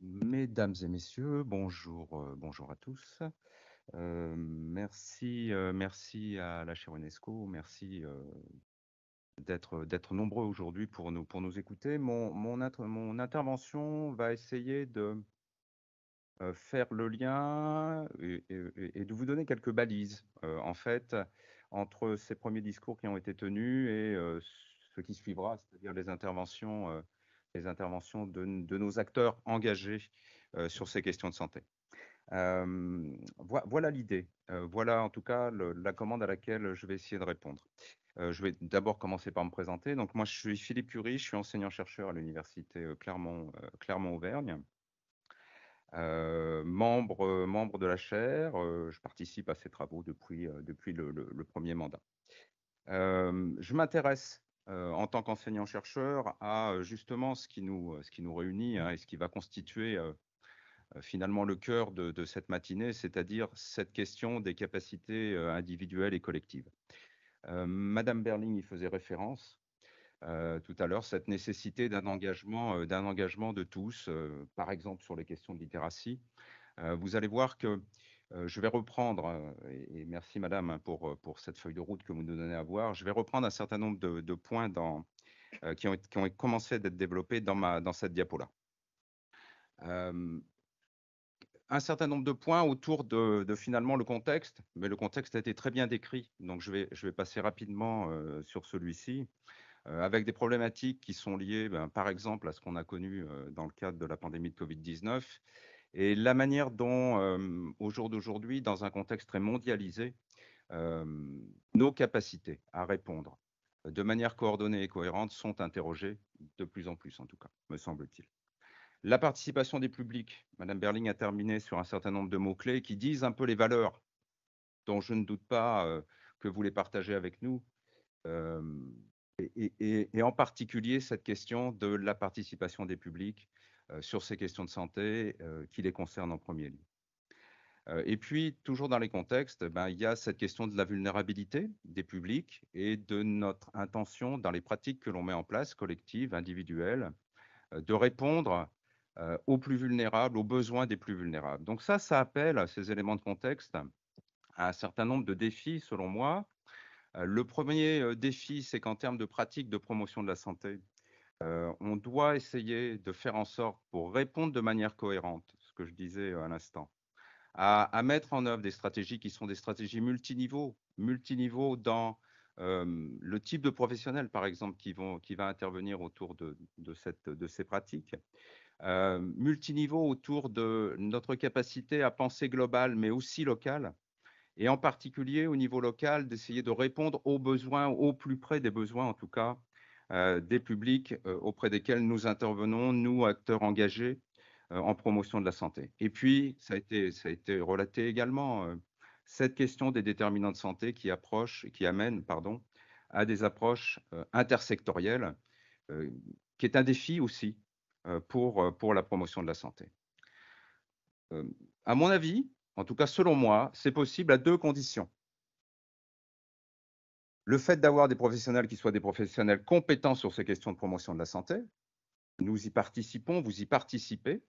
Mesdames et messieurs, bonjour, bonjour à tous. Merci à la chaire UNESCO, merci d'être nombreux aujourd'hui pour nous écouter. Mon intervention va essayer de faire le lien et de vous donner quelques balises, en fait, entre ces premiers discours qui ont été tenus et ce qui suivra, c'est-à-dire les interventions de nos acteurs engagés sur ces questions de santé. Voilà l'idée. Voilà en tout cas la commande à laquelle je vais essayer de répondre. Je vais d'abord commencer par me présenter. Donc moi, je suis Philippe Curie, je suis enseignant-chercheur à l'université Clermont-Auvergne. Membre de la chaire, je participe à ces travaux depuis le premier mandat. Je m'intéresse en tant qu'enseignant-chercheur à justement ce qui nous réunit, hein, et ce qui va constituer finalement le cœur de cette matinée, c'est-à-dire cette question des capacités individuelles et collectives. Madame Berling y faisait référence tout à l'heure, cette nécessité d'un engagement de tous, par exemple sur les questions de littératie. Vous allez voir que je vais reprendre, et merci Madame hein, pour cette feuille de route que vous nous donnez à voir, je vais reprendre un certain nombre de points qui ont commencé d'être développés dans cette diapo-là. Un certain nombre de points autour de finalement le contexte, mais le contexte a été très bien décrit, donc je vais passer rapidement sur celui-ci, avec des problématiques qui sont liées, par exemple, à ce qu'on a connu dans le cadre de la pandémie de Covid-19 et la manière dont, au jour d'aujourd'hui, dans un contexte très mondialisé, euh, nos capacités à répondre de manière coordonnée et cohérente sont interrogées de plus en plus, en tout cas, me semble-t-il. La participation des publics, Madame Berling a terminé sur un certain nombre de mots-clés qui disent un peu les valeurs dont je ne doute pas que vous les partagez avec nous, euh, et en particulier cette question de la participation des publics sur ces questions de santé qui les concernent en premier lieu. Et puis, toujours dans les contextes, il y a cette question de la vulnérabilité des publics et de notre intention dans les pratiques que l'on met en place, collectives, individuelles, de répondre aux plus vulnérables, aux besoins des plus vulnérables. Donc ça appelle, ces éléments de contexte, à un certain nombre de défis, selon moi. Le premier défi, c'est qu'en termes de pratiques de promotion de la santé, on doit essayer de faire en sorte, pour répondre de manière cohérente, ce que je disais à l'instant, à mettre en œuvre des stratégies qui sont des stratégies multiniveaux dans le type de professionnels, par exemple, qui va intervenir autour de ces pratiques, multiniveaux autour de notre capacité à penser global, mais aussi local, et en particulier au niveau local, d'essayer de répondre aux besoins, au plus près des besoins en tout cas, des publics auprès desquels nous intervenons, nous, acteurs engagés en promotion de la santé. Et puis, ça a été relaté également, cette question des déterminants de santé qui amène à des approches intersectorielles, euh, qui est un défi aussi pour la promotion de la santé. À mon avis, en tout cas selon moi, c'est possible à deux conditions. Le fait d'avoir des professionnels qui soient des professionnels compétents sur ces questions de promotion de la santé, nous y participons, vous y participez.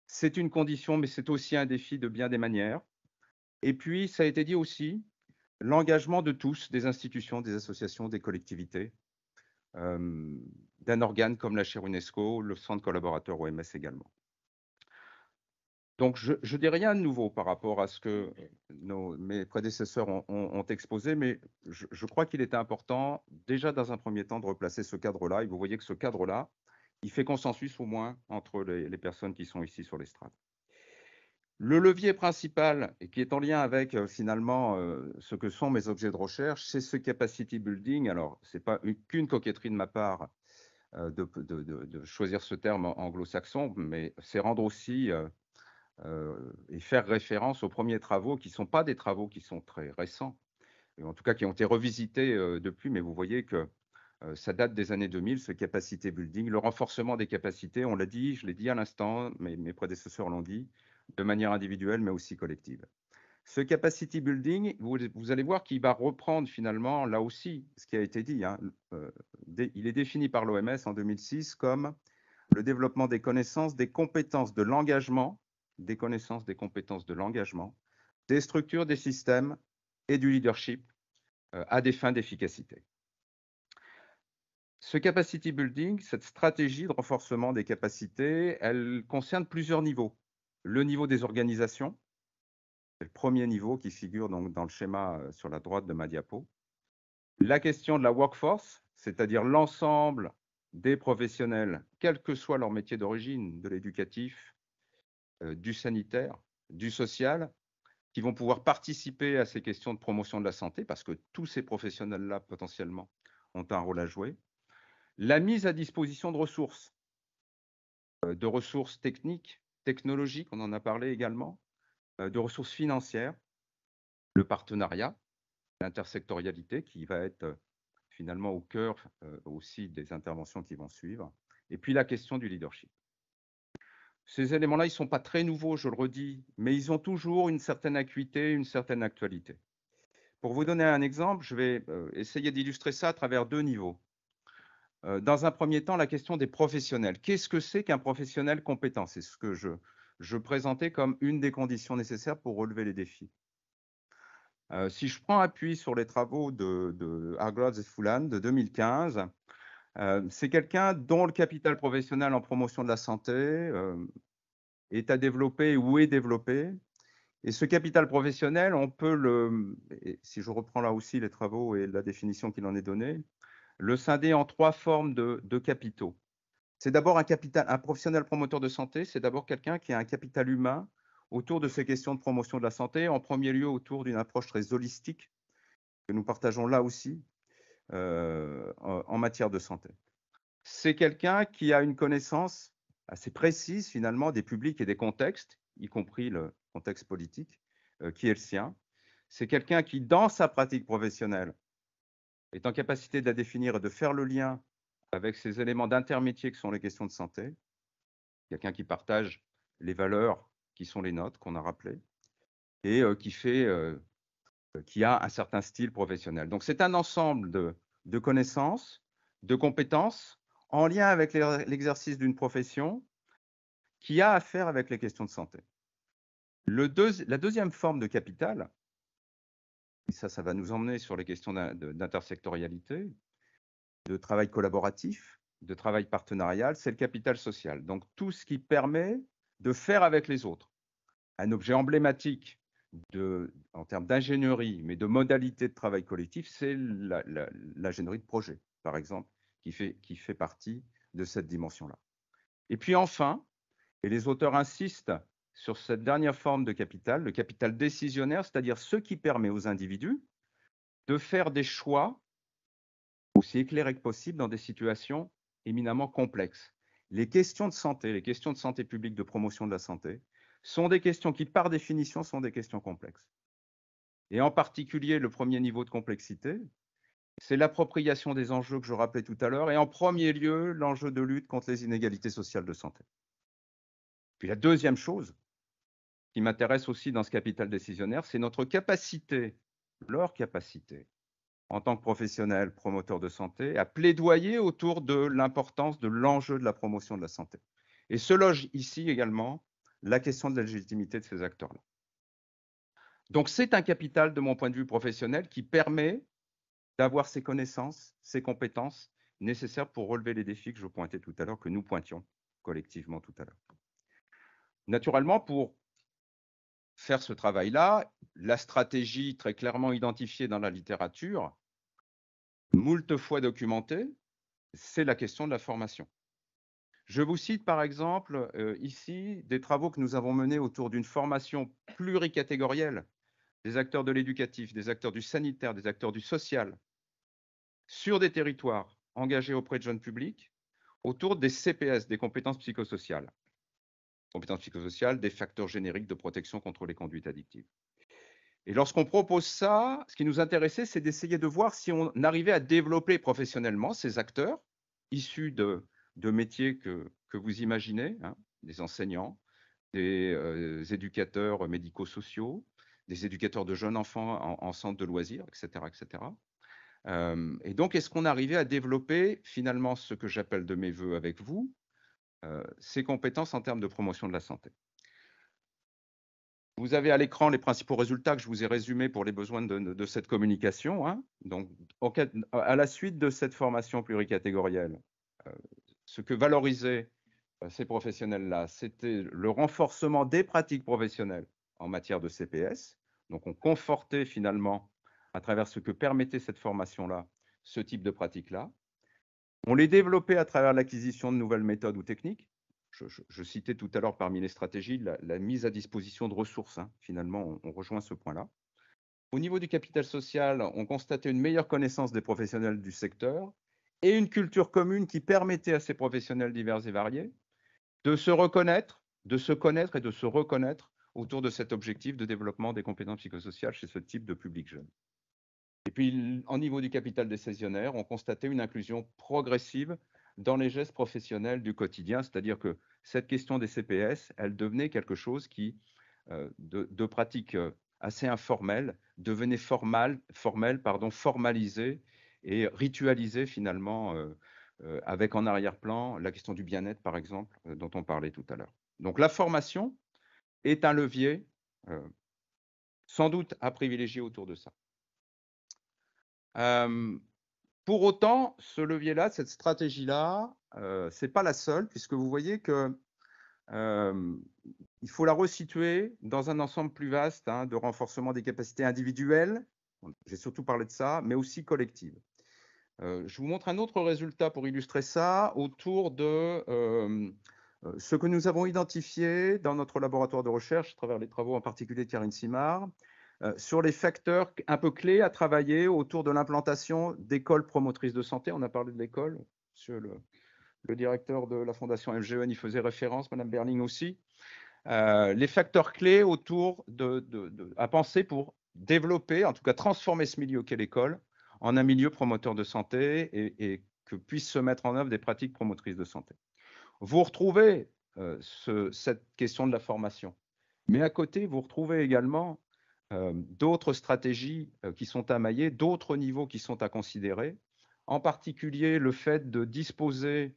C'est une condition, mais c'est aussi un défi de bien des manières. Et puis, ça a été dit aussi, l'engagement de tous, des institutions, des associations, des collectivités, d'un organe comme la chaire UNESCO, le centre collaborateur OMS également. Donc, je ne dis rien de nouveau par rapport à ce que mes prédécesseurs ont exposé, mais je crois qu'il était important, déjà dans un premier temps, de replacer ce cadre-là. Et vous voyez que ce cadre-là, il fait consensus au moins entre les personnes qui sont ici sur l'estrade. Le levier principal, et qui est en lien avec finalement ce que sont mes objets de recherche, c'est ce capacity building. Alors, ce n'est pas qu'une coquetterie de ma part de choisir ce terme anglo-saxon, mais c'est rendre aussi et faire référence aux premiers travaux qui ne sont pas des travaux qui sont très récents, et en tout cas qui ont été revisités depuis, mais vous voyez que ça date des années 2000, ce capacity building, le renforcement des capacités, on l'a dit, je l'ai dit à l'instant, mes prédécesseurs l'ont dit, de manière individuelle mais aussi collective. Ce capacity building, vous allez voir qu'il va reprendre finalement, là aussi, ce qui a été dit. Hein, il est défini par l'OMS en 2006 comme le développement des connaissances, des compétences de l'engagement, des connaissances, des compétences de l'engagement, des structures, des systèmes et du leadership à des fins d'efficacité. Ce capacity building, cette stratégie de renforcement des capacités, elle concerne plusieurs niveaux. Le niveau des organisations, c'est le premier niveau qui figure donc dans le schéma sur la droite de ma diapo. La question de la workforce, c'est-à-dire l'ensemble des professionnels, quel que soit leur métier d'origine, de l'éducatif, du sanitaire, du social, qui vont pouvoir participer à ces questions de promotion de la santé, parce que tous ces professionnels-là, potentiellement, ont un rôle à jouer. La mise à disposition de ressources techniques, technologiques, on en a parlé également, de ressources financières, le partenariat, l'intersectorialité qui va être finalement au cœur aussi des interventions qui vont suivre, et puis la question du leadership. Ces éléments-là, ils ne sont pas très nouveaux, je le redis, mais ils ont toujours une certaine acuité, une certaine actualité. Pour vous donner un exemple, je vais essayer d'illustrer ça à travers deux niveaux. Dans un premier temps, la question des professionnels. Qu'est-ce que c'est qu'un professionnel compétent? C'est ce que je présentais comme une des conditions nécessaires pour relever les défis. Si je prends appui sur les travaux de Hargreaves et Fullan de 2015, c'est quelqu'un dont le capital professionnel en promotion de la santé est à développer ou est développé. Et ce capital professionnel, on peut si je reprends là aussi les travaux et la définition qu'il en est donnée, le scinder en trois formes de capitaux. C'est d'abord un professionnel promoteur de santé, c'est d'abord quelqu'un qui a un capital humain autour de ces questions de promotion de la santé, en premier lieu autour d'une approche très holistique que nous partageons là aussi en matière de santé. C'est quelqu'un qui a une connaissance assez précise finalement des publics et des contextes, y compris le contexte politique qui est le sien. C'est quelqu'un qui, dans sa pratique professionnelle, est en capacité de la définir et de faire le lien avec ces éléments d'intermétier que sont les questions de santé. Quelqu'un qui partage les valeurs qui sont les nôtres, qu'on a rappelées, et qui a un certain style professionnel. Donc c'est un ensemble de connaissances, de compétences en lien avec l'exercice d'une profession qui a à faire avec les questions de santé. La deuxième forme de capital, et ça va nous emmener sur les questions d'intersectorialité, de travail collaboratif, de travail partenarial, c'est le capital social. Donc tout ce qui permet de faire avec les autres. Un objet emblématique en termes d'ingénierie, mais de modalité de travail collectif, c'est l'ingénierie de projet, par exemple, qui fait partie de cette dimension-là. Et puis enfin, et les auteurs insistent sur cette dernière forme de capital, le capital décisionnaire, c'est-à-dire ce qui permet aux individus de faire des choix aussi éclairés que possible dans des situations éminemment complexes. Les questions de santé publique, de promotion de la santé, sont des questions qui, par définition, sont des questions complexes. Et en particulier, le premier niveau de complexité, c'est l'appropriation des enjeux que je rappelais tout à l'heure, et en premier lieu, l'enjeu de lutte contre les inégalités sociales de santé. Puis la deuxième chose qui m'intéresse aussi dans ce capital décisionnaire, c'est notre capacité, leur capacité, en tant que professionnels promoteurs de santé, à plaidoyer autour de l'importance de l'enjeu de la promotion de la santé. Et se loge ici également la question de la légitimité de ces acteurs-là. Donc c'est un capital, de mon point de vue professionnel, qui permet d'avoir ces connaissances, ces compétences nécessaires pour relever les défis que je pointais tout à l'heure, que nous pointions collectivement tout à l'heure. Naturellement, pour faire ce travail-là, la stratégie très clairement identifiée dans la littérature, moult fois documentée, c'est la question de la formation. Je vous cite par exemple ici des travaux que nous avons menés autour d'une formation pluricatégorielle des acteurs de l'éducatif, des acteurs du sanitaire, des acteurs du social, sur des territoires engagés auprès de jeunes publics, autour des CPS, des compétences psychosociales. Compétences psychosociales, des facteurs génériques de protection contre les conduites addictives. Et lorsqu'on propose ça, ce qui nous intéressait, c'est d'essayer de voir si on arrivait à développer professionnellement ces acteurs issus de métiers que vous imaginez, hein, des enseignants, des éducateurs médico-sociaux, des éducateurs de jeunes enfants en centre de loisirs, etc. etc. Et donc, est-ce qu'on arrivait à développer finalement ce que j'appelle de mes voeux avec vous, ces compétences en termes de promotion de la santé. Vous avez à l'écran les principaux résultats que je vous ai résumés pour les besoins de cette communication, hein. Donc, à la suite de cette formation pluricatégorielle, ce que valorisaient ces professionnels-là, c'était le renforcement des pratiques professionnelles en matière de CPS. Donc, on confortait finalement, à travers ce que permettait cette formation-là, ce type de pratique-là. On les développait à travers l'acquisition de nouvelles méthodes ou techniques. Je citais tout à l'heure parmi les stratégies la mise à disposition de ressources. Hein. Finalement, on rejoint ce point-là. Au niveau du capital social, on constatait une meilleure connaissance des professionnels du secteur et une culture commune qui permettait à ces professionnels divers et variés de se reconnaître, de se connaître et de se reconnaître autour de cet objectif de développement des compétences psychosociales chez ce type de public jeune. Et puis, au niveau du capital décisionnaire, on constatait une inclusion progressive dans les gestes professionnels du quotidien, c'est-à-dire que cette question des CPS, elle devenait quelque chose qui, de pratique assez informelle, devenait formalisé et ritualisé finalement, avec en arrière-plan la question du bien-être, par exemple, dont on parlait tout à l'heure. Donc la formation est un levier sans doute à privilégier autour de ça. Pour autant, ce levier-là, cette stratégie-là, ce n'est pas la seule, puisque vous voyez que il faut la resituer dans un ensemble plus vaste hein, de renforcement des capacités individuelles, j'ai surtout parlé de ça, mais aussi collectives. Je vous montre un autre résultat pour illustrer ça autour de ce que nous avons identifié dans notre laboratoire de recherche, à travers les travaux en particulier de Karine Simard, sur les facteurs un peu clés à travailler autour de l'implantation d'écoles promotrices de santé. On a parlé de l'école, monsieur le directeur de la Fondation FGEN y faisait référence, Madame Berling aussi. Les facteurs clés autour à penser pour développer, en tout cas transformer ce milieu qu'est l'école en un milieu promoteur de santé et que puissent se mettre en œuvre des pratiques promotrices de santé. Vous retrouvez cette question de la formation, mais à côté, vous retrouvez également d'autres stratégies qui sont à mailler, d'autres niveaux qui sont à considérer, en particulier le fait de disposer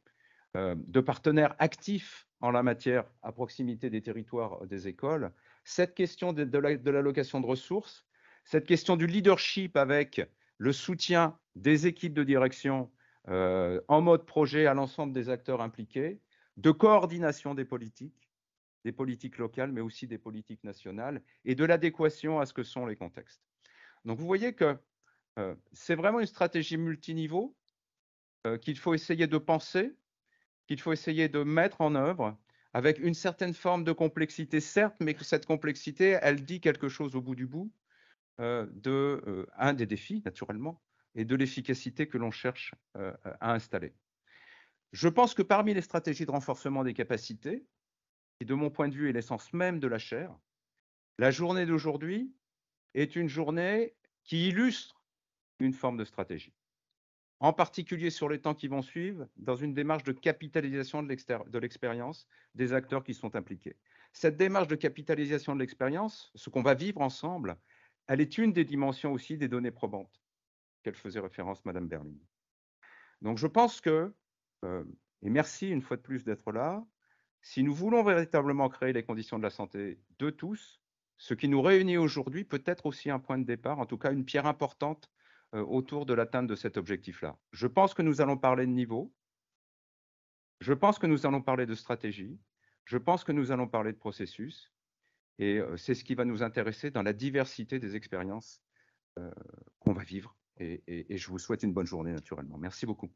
de partenaires actifs en la matière à proximité des territoires des écoles, cette question de l'allocation de ressources, cette question du leadership avec le soutien des équipes de direction en mode projet à l'ensemble des acteurs impliqués, de coordination des politiques locales, mais aussi des politiques nationales, et de l'adéquation à ce que sont les contextes. Donc vous voyez que c'est vraiment une stratégie multiniveau qu'il faut essayer de penser, qu'il faut essayer de mettre en œuvre avec une certaine forme de complexité, certes, mais que cette complexité, elle dit quelque chose au bout du bout un des défis, naturellement, et de l'efficacité que l'on cherche à installer. Je pense que parmi les stratégies de renforcement des capacités, qui de mon point de vue est l'essence même de la chaire, la journée d'aujourd'hui est une journée qui illustre une forme de stratégie, en particulier sur les temps qui vont suivre, dans une démarche de capitalisation de l'expérience des acteurs qui sont impliqués. Cette démarche de capitalisation de l'expérience, ce qu'on va vivre ensemble, elle est une des dimensions aussi des données probantes, qu'elle faisait référence Madame Berling. Donc je pense que, et merci une fois de plus d'être là, si nous voulons véritablement créer les conditions de la santé de tous, ce qui nous réunit aujourd'hui peut être aussi un point de départ, en tout cas une pierre importante autour de l'atteinte de cet objectif-là. Je pense que nous allons parler de niveau, je pense que nous allons parler de stratégie, je pense que nous allons parler de processus, et c'est ce qui va nous intéresser dans la diversité des expériences qu'on va vivre. Et je vous souhaite une bonne journée, naturellement. Merci beaucoup.